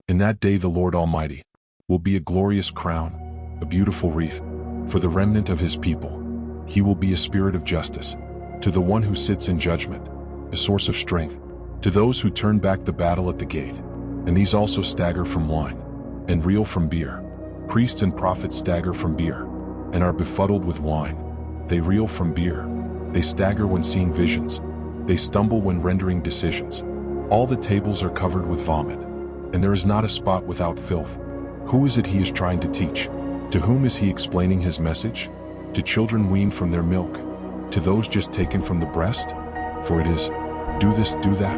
In that day the Lord Almighty will be a glorious crown, a beautiful wreath, for the remnant of his people. He will be a spirit of justice, to the one who sits in judgment, a source of strength, to those who turn back the battle at the gate. And these also stagger from wine, and reel from beer. Priests and prophets stagger from beer, and are befuddled with wine. They reel from beer. They stagger when seeing visions. They stumble when rendering decisions. All the tables are covered with vomit, and there is not a spot without filth. Who is it he is trying to teach? To whom is he explaining his message? To children weaned from their milk? To those just taken from the breast? For it is, do this, do that.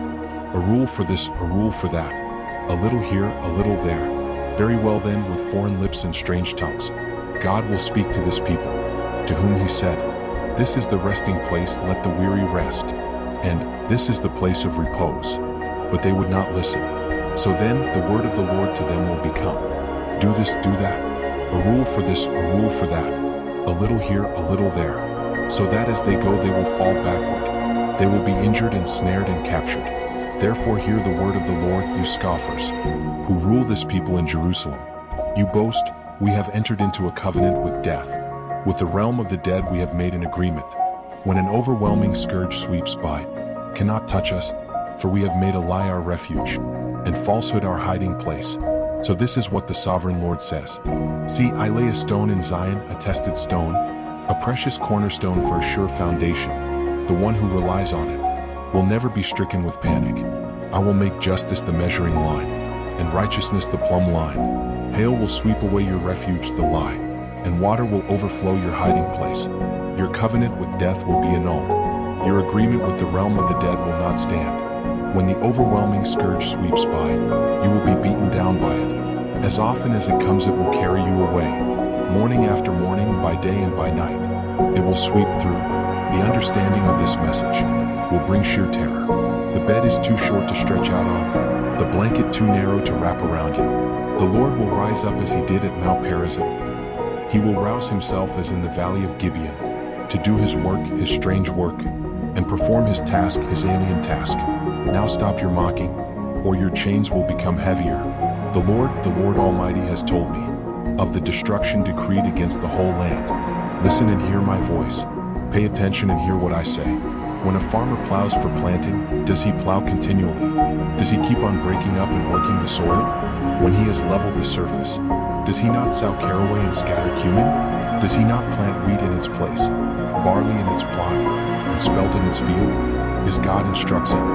A rule for this, a rule for that. A little here, a little there. Very well then, with foreign lips and strange tongues, God will speak to this people, to whom he said, this is the resting place, let the weary rest. And this is the place of repose. But they would not listen. So then the word of the Lord to them will become, do this, do that. A rule for this, a rule for that. A little here, a little there. So that as they go they will fall backward. They will be injured and snared and captured. Therefore hear the word of the Lord, you scoffers, who rule this people in Jerusalem. You boast, we have entered into a covenant with death. With the realm of the dead we have made an agreement. When an overwhelming scourge sweeps by, cannot touch us, for we have made a lie our refuge, and falsehood our hiding place. So this is what the sovereign Lord says. See, I lay a stone in Zion, a tested stone, a precious cornerstone for a sure foundation. The one who relies on it will never be stricken with panic. I will make justice the measuring line, and righteousness the plumb line. Hail will sweep away your refuge, the lie, and water will overflow your hiding place. Your covenant with death will be annulled. Your agreement with the realm of the dead will not stand. When the overwhelming scourge sweeps by, you will be beaten down by it. As often as it comes, it will carry you away. Morning after morning, by day and by night, it will sweep through. The understanding of this message will bring sheer terror. The bed is too short to stretch out on, the blanket too narrow to wrap around you. The Lord will rise up as he did at Mount Perazim. He will rouse himself as in the valley of Gibeon, to do his work, his strange work, and perform his task, his alien task. Now stop your mocking, or your chains will become heavier. The Lord Almighty has told me of the destruction decreed against the whole land. Listen and hear my voice. Pay attention and hear what I say. When a farmer plows for planting, does he plow continually? Does he keep on breaking up and working the soil? When he has leveled the surface, does he not sow caraway and scatter cumin? Does he not plant wheat in its place, barley in its plot, and spelt in its field? His God instructs him,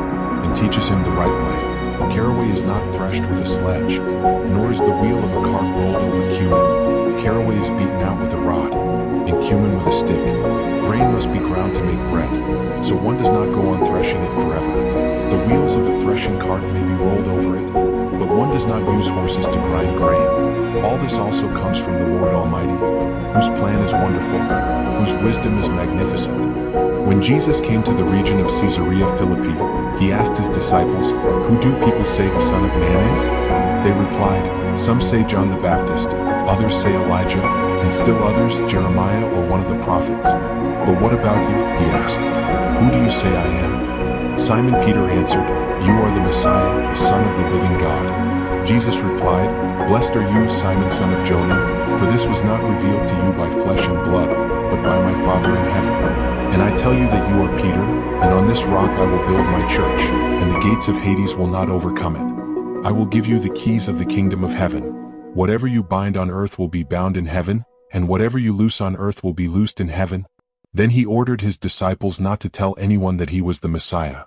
and teaches him the right way. Caraway is not threshed with a sledge, nor is the wheel of a cart rolled over cumin. Caraway is beaten out with a rod, and cumin with a stick. Grain must be ground to make bread, so one does not go on threshing it forever. The wheels of a threshing cart may be rolled over it, but one does not use horses to grind grain. All this also comes from the Lord Almighty, whose plan is wonderful, whose wisdom is magnificent. When Jesus came to the region of Caesarea Philippi, he asked his disciples, who do people say the Son of Man is? They replied, some say John the Baptist, others say Elijah, and still others Jeremiah or one of the prophets. But what about you? He asked. Who do you say I am? Simon Peter answered, you are the Messiah, the Son of the living God. Jesus replied, blessed are you, Simon son of Jonah, for this was not revealed to you by flesh and blood, but by my Father in heaven. And I tell you that you are Peter, and on this rock I will build my church, and the gates of Hades will not overcome it. I will give you the keys of the kingdom of heaven. Whatever you bind on earth will be bound in heaven, and whatever you loose on earth will be loosed in heaven. Then he ordered his disciples not to tell anyone that he was the Messiah.